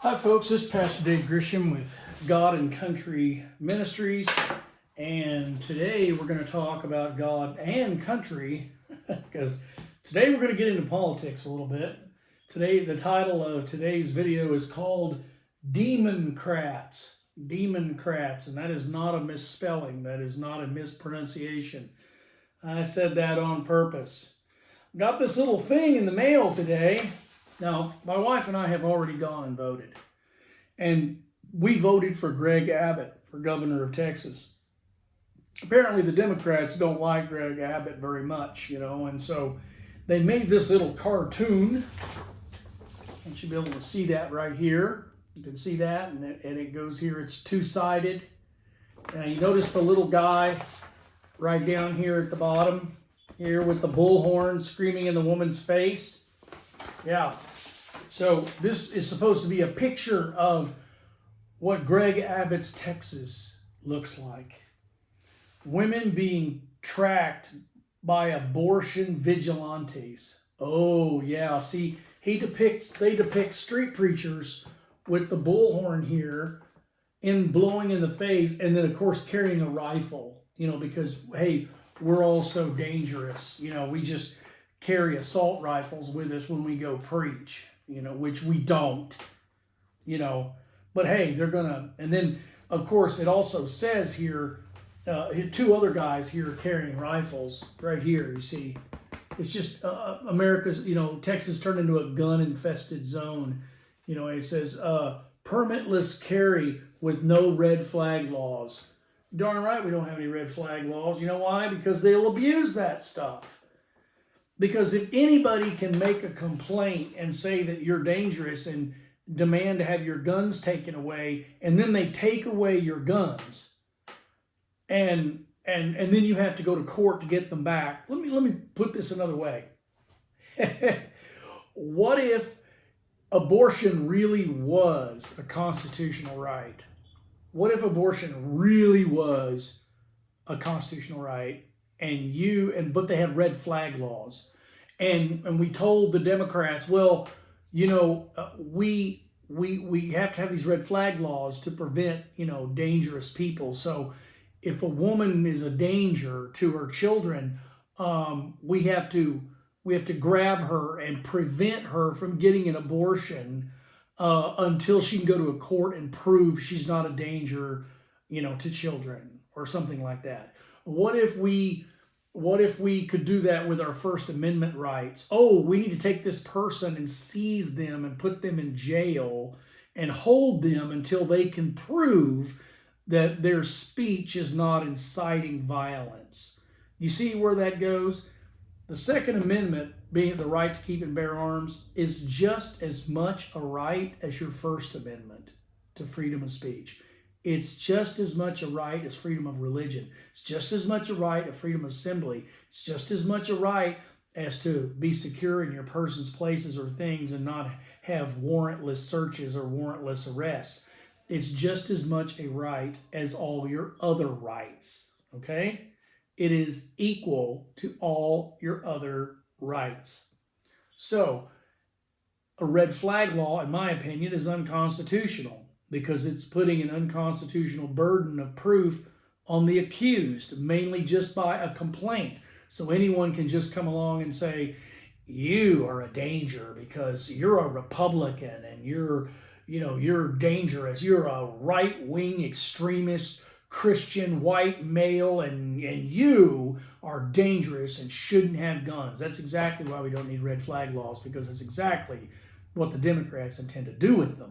Hi folks, this is Pastor Dave Grisham with God and Country Ministries, and today we're going to talk about God and country because today we're going to get into politics a little bit. Today, the title of today's video is called Demoncrats. Demoncrats, and that is not a misspelling, that is not a mispronunciation. I said that on purpose. Got this little thing in the mail today. Now, my wife and I have already gone and voted. And we voted for Greg Abbott for governor of Texas. Apparently the Democrats don't like Greg Abbott very much, and so they made this little cartoon. You should be able to see that right here. You can see that, and it goes here. It's two-sided. And you notice the little guy right down here at the bottom, here with the bullhorn screaming in the woman's face. Yeah. So this is supposed to be a picture of what Greg Abbott's Texas looks like. Women being tracked by abortion vigilantes. Oh yeah, see, they depict street preachers with the bullhorn here and blowing in the face, and then of course carrying a rifle, because hey, we're all so dangerous. We just carry assault rifles with us when we go preach, which we don't, but hey, they're gonna, and then of course it also says here, two other guys here carrying rifles right here, you see. It's just America's, Texas turned into a gun infested zone. It says permitless carry with no red flag laws. Darn right we don't have any red flag laws. You know why? Because they'll abuse that stuff. Because if anybody can make a complaint and say that you're dangerous and demand to have your guns taken away, and then they take away your guns, and then you have to go to court to get them back. Let me put this another way. What if abortion really was a constitutional right? What if abortion really was a constitutional right? But they have red flag laws, and we told the Democrats, well, we have to have these red flag laws to prevent dangerous people. So if a woman is a danger to her children, we have to grab her and prevent her from getting an abortion until she can go to a court and prove she's not a danger, to children or something like that. What if we could do that with our First Amendment rights? Oh, we need to take this person and seize them and put them in jail and hold them until they can prove that their speech is not inciting violence. You see where that goes? The Second Amendment, being the right to keep and bear arms, is just as much a right as your First Amendment to freedom of speech. It's just as much a right as freedom of religion. It's just as much a right of freedom of assembly. It's just as much a right as to be secure in your persons, places, or things and not have warrantless searches or warrantless arrests. It's just as much a right as all your other rights, okay? It is equal to all your other rights. So, a red flag law, in my opinion, is unconstitutional, because it's putting an unconstitutional burden of proof on the accused, mainly just by a complaint. So anyone can just come along and say, you are a danger because you're a Republican and you're dangerous. You're a right-wing extremist Christian white male and you are dangerous and shouldn't have guns. That's exactly why we don't need red flag laws, because it's exactly what the Democrats intend to do with them,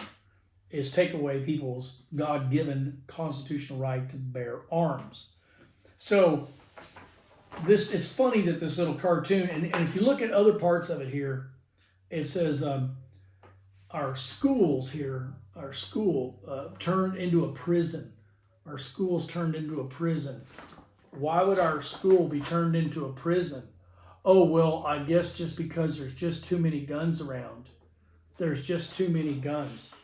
is take away people's God-given constitutional right to bear arms. So it's funny that this little cartoon, and if you look at other parts of it here, it says our schools here, our school turned into a prison. Our school's turned into a prison. Why would our school be turned into a prison? Oh, well, I guess just because there's just too many guns around. There's just too many guns.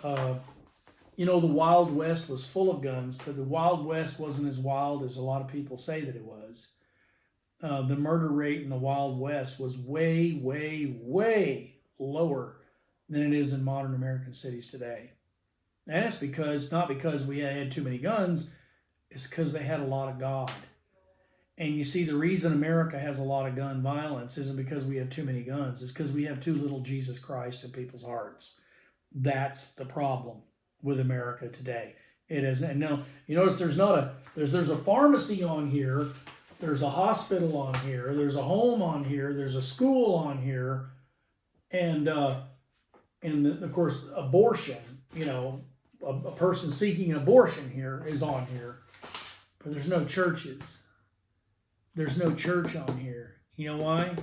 The Wild West was full of guns, but the Wild West wasn't as wild as a lot of people say that it was. The murder rate in the Wild West was way, way, way lower than it is in modern American cities today. And that's because, not because we had too many guns, it's because they had a lot of God. And you see, the reason America has a lot of gun violence isn't because we have too many guns. It's because we have too little Jesus Christ in people's hearts. That's the problem with America today. It is, and now you notice there's a pharmacy on here, there's a hospital on here, there's a home on here, there's a school on here, and of course abortion. You know, a person seeking an abortion here is on here, but there's no churches. There's no church on here. You know why?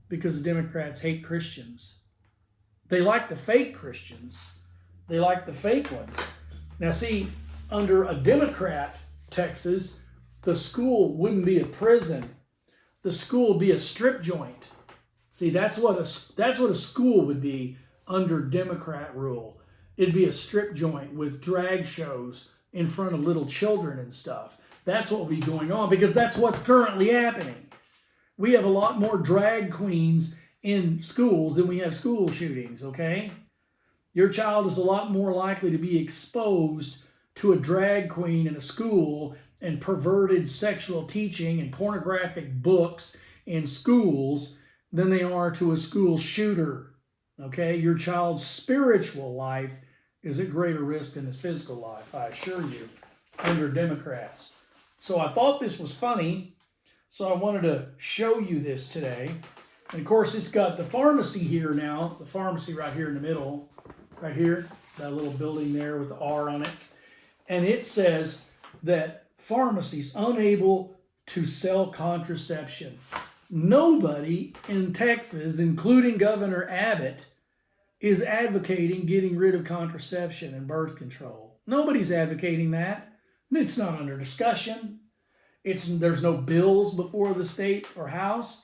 Because the Democrats hate Christians. They like the fake Christians. They like the fake ones. Now see, under a Democrat Texas, the school wouldn't be a prison. The school would be a strip joint. See, that's what a school would be under Democrat rule. It'd be a strip joint with drag shows in front of little children and stuff. That's what will be going on because that's what's currently happening. We have a lot more drag queens in schools than we have school shootings, okay? Your child is a lot more likely to be exposed to a drag queen in a school and perverted sexual teaching and pornographic books in schools than they are to a school shooter, okay? Your child's spiritual life is at greater risk than his physical life, I assure you, under Democrats. So I thought this was funny, so I wanted to show you this today. And of course, it's got the pharmacy here now, the pharmacy right here in the middle, right here, that little building there with the R on it. And it says that pharmacies unable to sell contraception. Nobody in Texas, including Governor Abbott, is advocating getting rid of contraception and birth control. Nobody's advocating that. It's not under discussion. There's no bills before the state or house.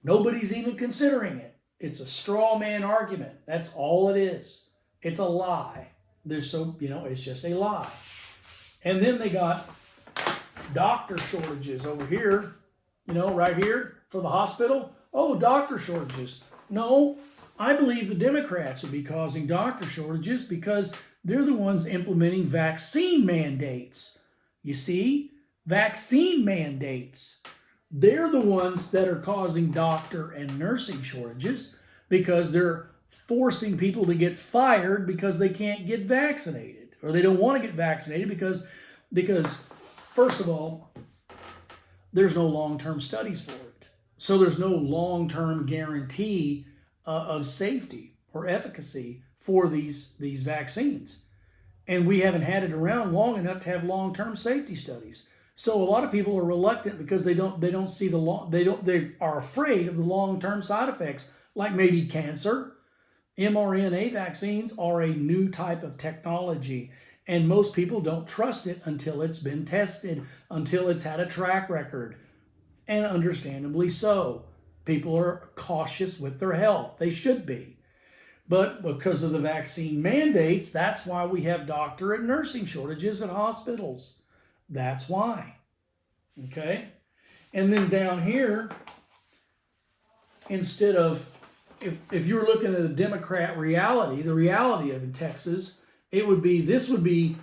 Nobody's even considering it. It's a straw man argument. That's all it is. It's a lie. It's just a lie. And then they got doctor shortages over here, right here for the hospital. Oh, doctor shortages. No, I believe the Democrats would be causing doctor shortages because they're the ones implementing vaccine mandates. You see, vaccine mandates. They're the ones that are causing doctor and nursing shortages because they're forcing people to get fired because they can't get vaccinated or they don't want to get vaccinated because first of all, there's no long-term studies for it. So there's no long-term guarantee of safety or efficacy for these vaccines. And we haven't had it around long enough to have long-term safety studies. So a lot of people are reluctant because they don't see they are afraid of the long-term side effects, like maybe cancer. mRNA vaccines are a new type of technology, and most people don't trust it until it's been tested, until it's had a track record. And understandably so. People are cautious with their health. They should be. But because of the vaccine mandates, that's why we have doctor and nursing shortages at hospitals. That's why. Okay? And then down here, instead of, if you were looking at a Democrat reality, the reality of in Texas, this would be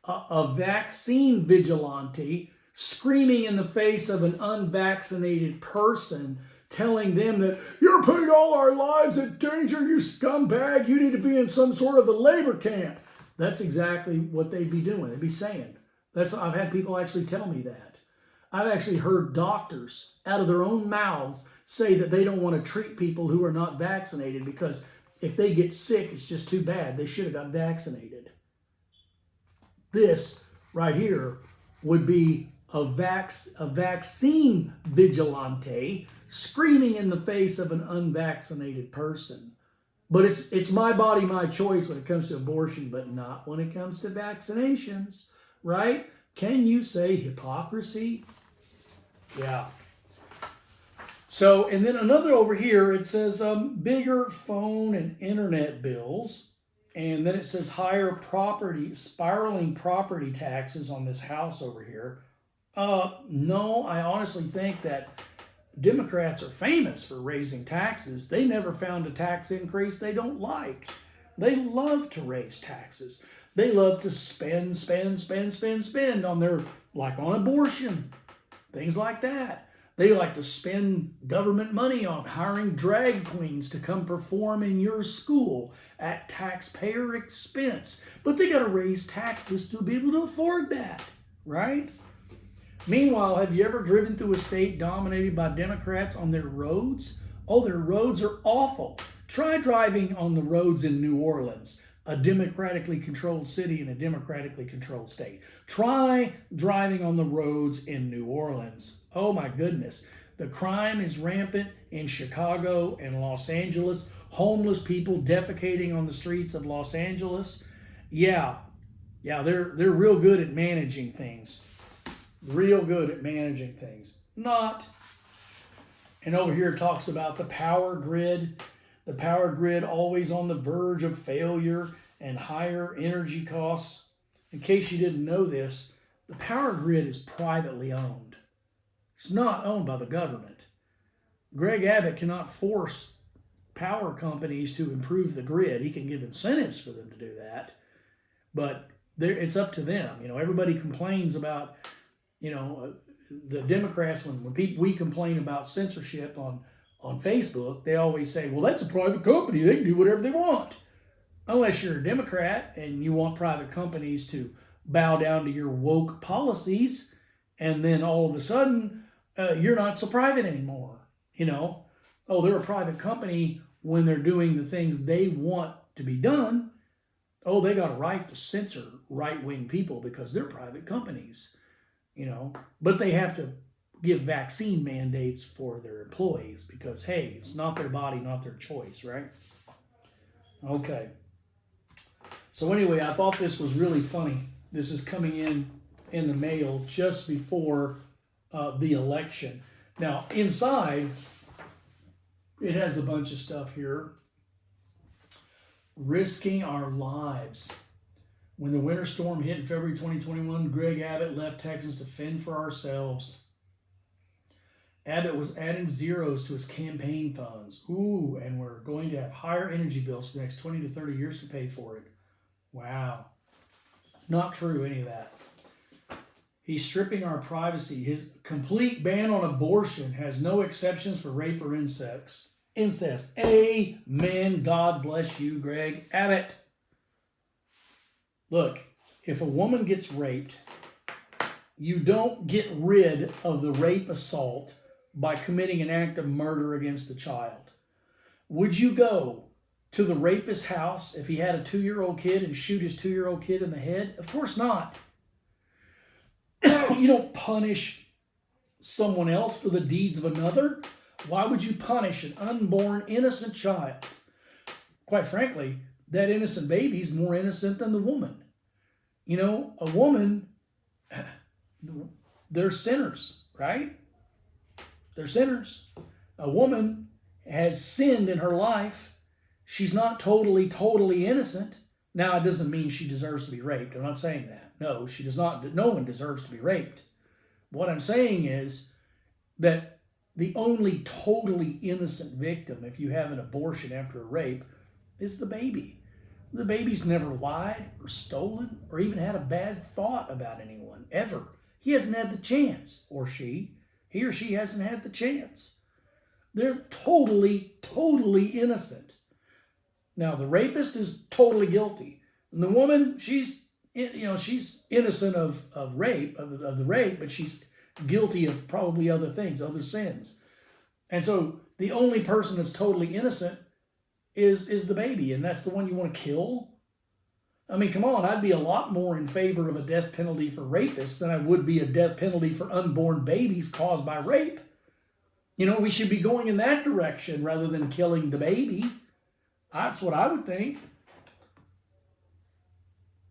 a vaccine vigilante screaming in the face of an unvaccinated person, telling them that you're putting all our lives in danger, you scumbag, you need to be in some sort of a labor camp. That's exactly what they'd be doing. They'd be saying. I've had people actually tell me that. I've actually heard doctors out of their own mouths say that they don't want to treat people who are not vaccinated because if they get sick, it's just too bad. They should have got vaccinated. This right here would be a vaccine vigilante screaming in the face of an unvaccinated person. But it's my body, my choice when it comes to abortion, but not when it comes to vaccinations, right? Can you say hypocrisy? Yeah. So, and then another over here, it says bigger phone and internet bills. And then it says higher spiraling property taxes on this house over here. No, I honestly think that Democrats are famous for raising taxes. They never found a tax increase they don't like. They love to raise taxes. They love to spend on their, like on abortion, things like that. They like to spend government money on hiring drag queens to come perform in your school at taxpayer expense. But they got to raise taxes to be able to afford that, right? Meanwhile, have you ever driven through a state dominated by Democrats on their roads? Oh, their roads are awful. Try driving on the roads in New Orleans, a democratically controlled city in a democratically controlled state. Try driving on the roads in New Orleans. Oh my goodness. The crime is rampant in Chicago and Los Angeles. Homeless people defecating on the streets of Los Angeles. Yeah, they're real good at managing things. Real good at managing things. Not. And over here it talks about the power grid. The power grid always on the verge of failure and higher energy costs. In case you didn't know this, the power grid is privately owned. It's not owned by the government. Greg Abbott cannot force power companies to improve the grid. He can give incentives for them to do that, but it's up to them. Everybody complains about, the Democrats, when we complain about censorship on Facebook, they always say, well, that's a private company. They can do whatever they want. Unless you're a Democrat and you want private companies to bow down to your woke policies, and then all of a sudden, you're not so private anymore. Oh, they're a private company when they're doing the things they want to be done. Oh, they got a right to censor right-wing people because they're private companies. But they have to give vaccine mandates for their employees because, hey, it's not their body, not their choice, right? Okay. So anyway, I thought this was really funny. This is coming in the mail just before the election. Now, inside, it has a bunch of stuff here. Risking our lives. When the winter storm hit in February 2021, Greg Abbott left Texas to fend for ourselves. Abbott was adding zeros to his campaign funds. Ooh, and we're going to have higher energy bills for the next 20 to 30 years to pay for it. Wow. Not true, any of that. He's stripping our privacy. His complete ban on abortion has no exceptions for rape or incest. Amen. God bless you, Greg Abbott. Look, if a woman gets raped, you don't get rid of the rape assault by committing an act of murder against the child. Would you go to the rapist's house if he had a 2-year-old kid and shoot his 2-year-old kid in the head? Of course not. You don't punish someone else for the deeds of another. Why would you punish an unborn innocent child? Quite frankly, that innocent baby is more innocent than the woman. A woman, they're sinners, right? They're sinners. A woman has sinned in her life. She's not totally innocent. Now, it doesn't mean she deserves to be raped. I'm not saying that. No, she does not. No one deserves to be raped. What I'm saying is that the only totally innocent victim, if you have an abortion after a rape, is the baby. The baby's never lied or stolen or even had a bad thought about anyone, ever. He hasn't had the chance, or she. He or she hasn't had the chance. They're totally innocent. Now, the rapist is totally guilty. And the woman, she's innocent of rape, of the rape, but she's guilty of probably other things, other sins. And so the only person that's totally innocent is the baby, and that's the one you want to kill? I mean, come on, I'd be a lot more in favor of a death penalty for rapists than I would be a death penalty for unborn babies caused by rape. We should be going in that direction rather than killing the baby. That's what I would think.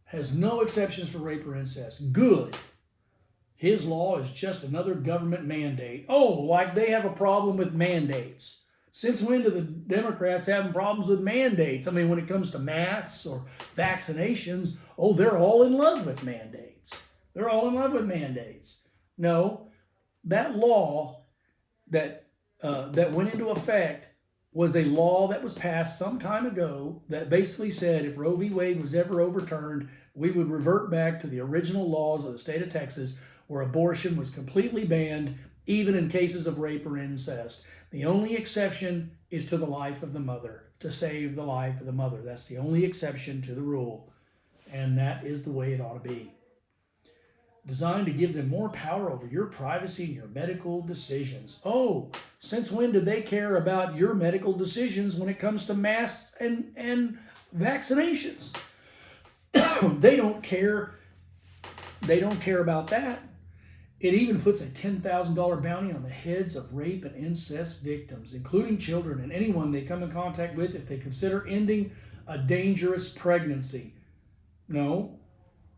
Has no exceptions for rape or incest. Good. His law is just another government mandate. Oh, like they have a problem with mandates. Since when do the Democrats having problems with mandates? I mean, when it comes to masks or vaccinations, oh, they're all in love with mandates. They're all in love with mandates. No, that law that that went into effect was a law that was passed some time ago that basically said if Roe v. Wade was ever overturned, we would revert back to the original laws of the state of Texas where abortion was completely banned, even in cases of rape or incest. The only exception is to the life of the mother, to save the life of the mother. That's the only exception to the rule, and that is the way it ought to be. Designed to give them more power over your privacy and your medical decisions. Oh, since when do they care about your medical decisions when it comes to masks and vaccinations? They don't care. They don't care about that. It even puts a $10,000 bounty on the heads of rape and incest victims, including children and anyone they come in contact with if they consider ending a dangerous pregnancy. No.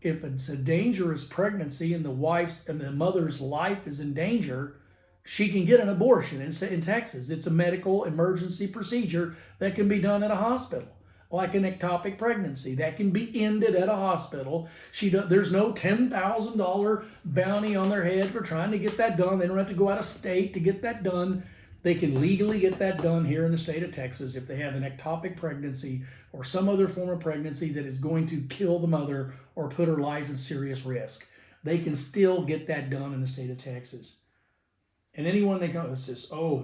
If it's a dangerous pregnancy and the mother's life is in danger, she can get an abortion in Texas. It's a medical emergency procedure that can be done at a hospital, like an ectopic pregnancy that can be ended at a hospital. There's no $10,000 bounty on their head for trying to get that done. They don't have to go out of state to get that done. They can legally get that done here in the state of Texas if they have an ectopic pregnancy or some other form of pregnancy that is going to kill the mother or put her life in serious risk. They can still get that done in the state of Texas. And anyone they come says, oh,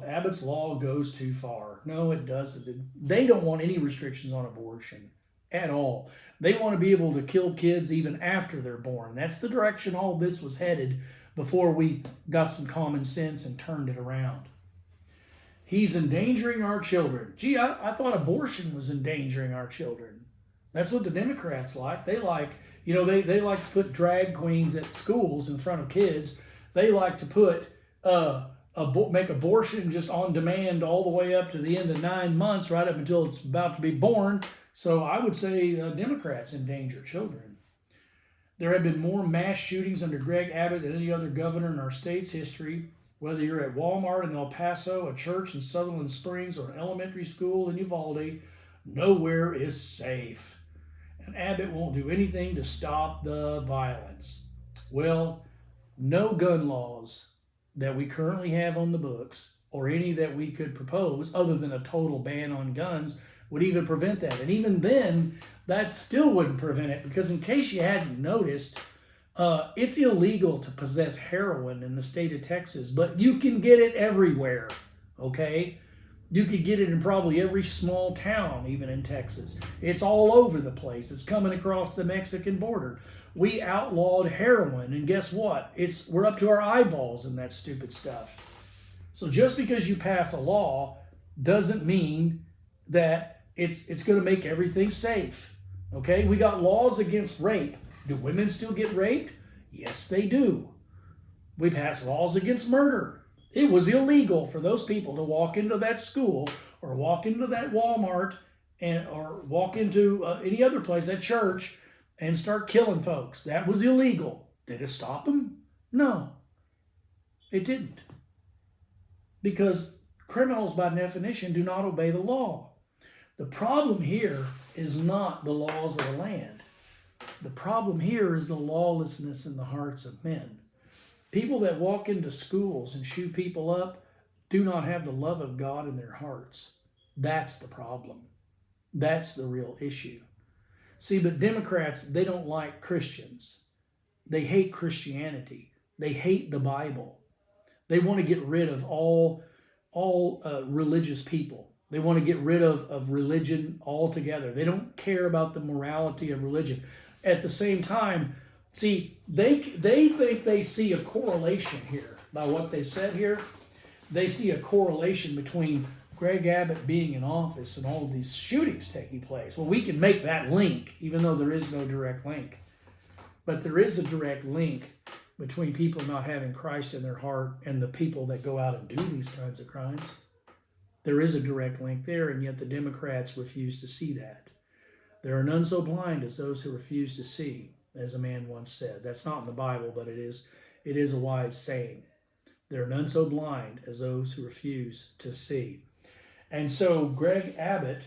Abbott's law goes too far. No, it doesn't. They don't want any restrictions on abortion at all. They want to be able to kill kids even after they're born. That's the direction all this was headed before we got some common sense and turned it around. He's endangering our children. Gee, I thought abortion was endangering our children. That's what the Democrats like. They like, they like to put drag queens at schools in front of kids. They like to put make abortion just on demand all the way up to the end of 9 months, right up until it's about to be born. So I would say Democrats endanger children. There have been more mass shootings under Greg Abbott than any other governor in our state's history. Whether you're at Walmart in El Paso, a church in Sutherland Springs, or an elementary school in Uvalde, nowhere is safe. And Abbott won't do anything to stop the violence. Well, no gun laws that we currently have on the books, or any that we could propose, other than a total ban on guns, would even prevent that. And even then, that still wouldn't prevent it, because in case you hadn't noticed, it's illegal to possess heroin in the state of Texas, but you can get it everywhere, okay? You could get it in probably every small town, even in Texas. It's all over the place. It's coming across the Mexican border. We outlawed heroin, and guess what? We're up to our eyeballs in that stupid stuff. So just because you pass a law doesn't mean that it's going to make everything safe. Okay, we got laws against rape. Do women still get raped? Yes, they do. We passed laws against murder. It was illegal for those people to walk into that school or walk into that Walmart or walk into any other place, that church, and start killing folks. That was illegal. Did it stop them? No, it didn't. Because criminals, by definition, do not obey the law. The problem here is not the laws of the land. The problem here is the lawlessness in the hearts of men. People that walk into schools and shoot people up do not have the love of God in their hearts. That's the problem. That's the real issue. See, but Democrats, they don't like Christians. They hate Christianity. They hate the Bible. They want to get rid of all religious people. They want to get rid of religion altogether. They don't care about the morality of religion. At the same time, see, they think they see a correlation here by what they said here. They see a correlation between Greg Abbott being in office and all of these shootings taking place. Well, we can make that link, even though there is no direct link. But there is a direct link between people not having Christ in their heart and the people that go out and do these kinds of crimes. There is a direct link there, and yet the Democrats refuse to see that. There are none so blind as those who refuse to see, as a man once said. That's not in the Bible, but it is a wise saying. There are none so blind as those who refuse to see. And so Greg Abbott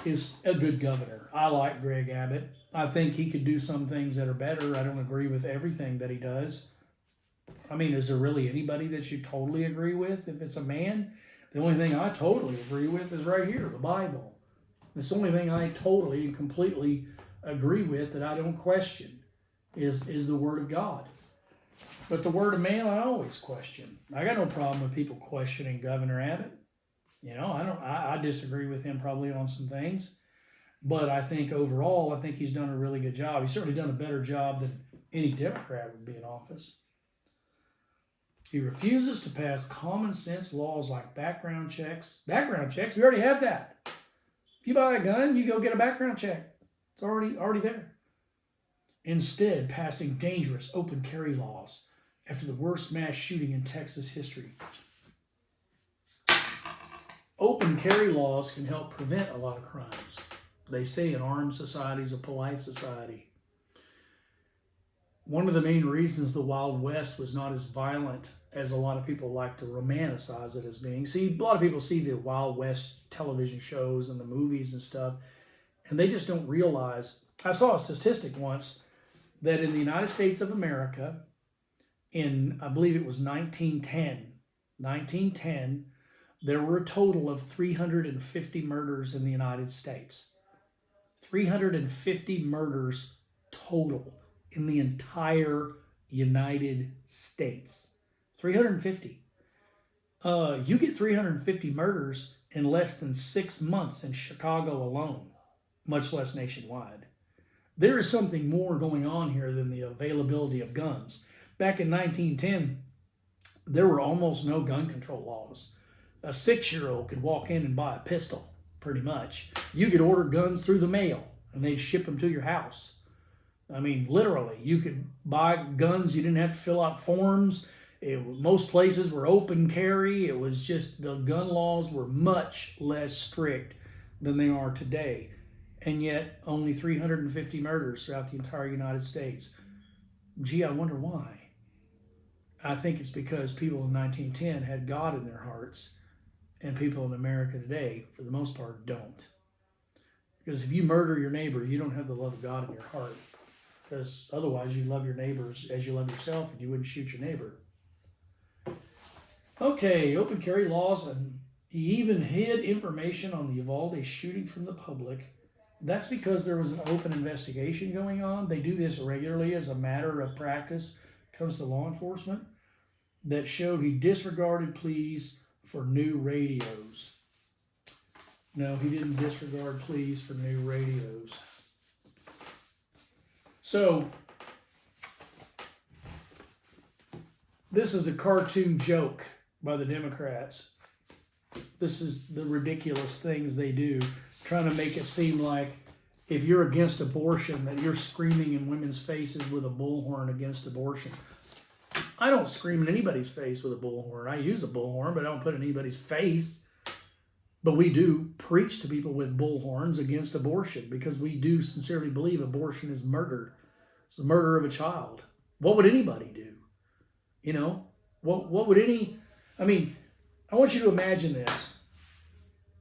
is a good governor. I like Greg Abbott. I think he could do some things that are better. I don't agree with everything that he does. I mean, is there really anybody that you totally agree with? If it's a man, the only thing I totally agree with is right here, the Bible. It's the only thing I totally and completely agree with that I don't question is the Word of God. But the Word of man, I always question. I got no problem with people questioning Governor Abbott. You know, I disagree with him probably on some things. But I think overall, I think he's done a really good job. He's certainly done a better job than any Democrat would be in office. He refuses to pass common sense laws like background checks. Background checks, we already have that. If you buy a gun, you go get a background check. It's already there. Instead, passing dangerous open carry laws after the worst mass shooting in Texas history. Open carry laws can help prevent a lot of crimes. They say an armed society is a polite society. One of the main reasons the Wild West was not as violent as a lot of people like to romanticize it as being. See, a lot of people see the Wild West television shows and the movies and stuff, and they just don't realize. I saw a statistic once that in the United States of America, in, I believe it was 1910, there were a total of 350 murders in the United States. 350 murders total in the entire United States. 350. You get 350 murders in less than 6 months in Chicago alone, much less nationwide. There is something more going on here than the availability of guns. Back in 1910, there were almost no gun control laws. A 6-year-old could walk in and buy a pistol, pretty much. You could order guns through the mail, and they'd ship them to your house. I mean, literally, you could buy guns. You didn't have to fill out forms. Most places were open carry. It was just the gun laws were much less strict than they are today. And yet, only 350 murders throughout the entire United States. Gee, I wonder why. I think it's because people in 1910 had God in their hearts, and people in America today, for the most part, don't. Because if you murder your neighbor, you don't have the love of God in your heart. Because otherwise you love your neighbors as you love yourself, and you wouldn't shoot your neighbor. Okay, open carry laws, and he even hid information on the Uvalde shooting from the public. That's because there was an open investigation going on. They do this regularly as a matter of practice when it comes to law enforcement, that showed he disregarded pleas for new radios. No, he didn't disregard pleas for new radios. So, this is a cartoon joke by the Democrats. This is the ridiculous things they do, trying to make it seem like if you're against abortion, that you're screaming in women's faces with a bullhorn against abortion. I don't scream in anybody's face with a bullhorn. I use a bullhorn, but I don't put it in anybody's face. But we do preach to people with bullhorns against abortion because we do sincerely believe abortion is murder. It's the murder of a child. What would anybody do? You know, what would any, I mean, I want you to imagine this.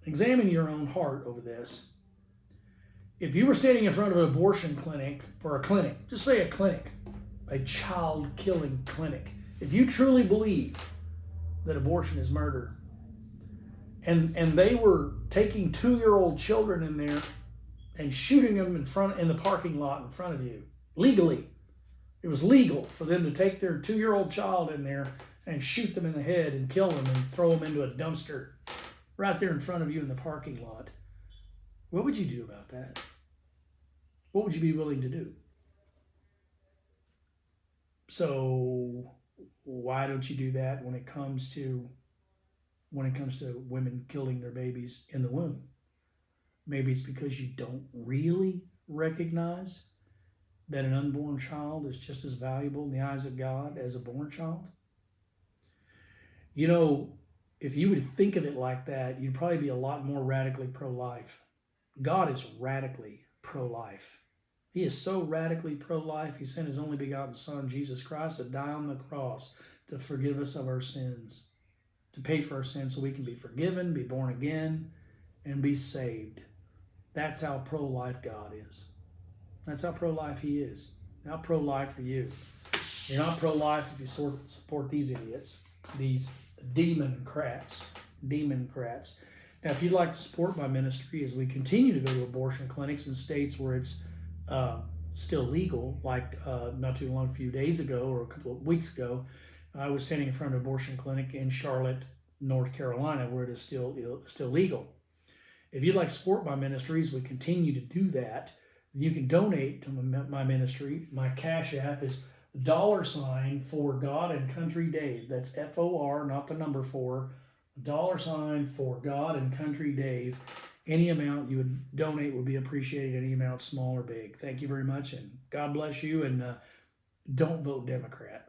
Examine your own heart over this. If you were standing in front of an abortion clinic, or a clinic, just say a clinic, a child-killing clinic, if you truly believe that abortion is murder, and they were taking 2-year-old children in there and shooting them in the parking lot in front of you, legally. It was legal for them to take their 2-year-old child in there and shoot them in the head and kill them and throw them into a dumpster right there in front of you in the parking lot. What would you do about that? What would you be willing to do? So why don't you do that when it comes to women killing their babies in the womb? Maybe it's because you don't really recognize that an unborn child is just as valuable in the eyes of God as a born child. You know, if you would think of it like that, you'd probably be a lot more radically pro-life. God is radically pro-life. He is so radically pro-life, he sent his only begotten Son, Jesus Christ, to die on the cross to forgive us of our sins, to pay for our sins so we can be forgiven, be born again, and be saved. That's how pro-life God is. That's how pro-life he is. How pro-life are you? You're not pro-life if you support these idiots, these Demoncrats. Demoncrats. Now, if you'd like to support my ministry as we continue to go to abortion clinics in states where it's still legal, like not too long, a few days ago or a couple of weeks ago, I was standing in front of an abortion clinic in Charlotte, North Carolina, where it is still legal. If you'd like to support my ministry as we continue to do that, you can donate to my ministry. My Cash App is $ for God and Country Dave. That's FOR, not the number 4. $ for God and Country Dave. Any amount you would donate would be appreciated, any amount, small or big. Thank you very much, and God bless you, and don't vote Democrat.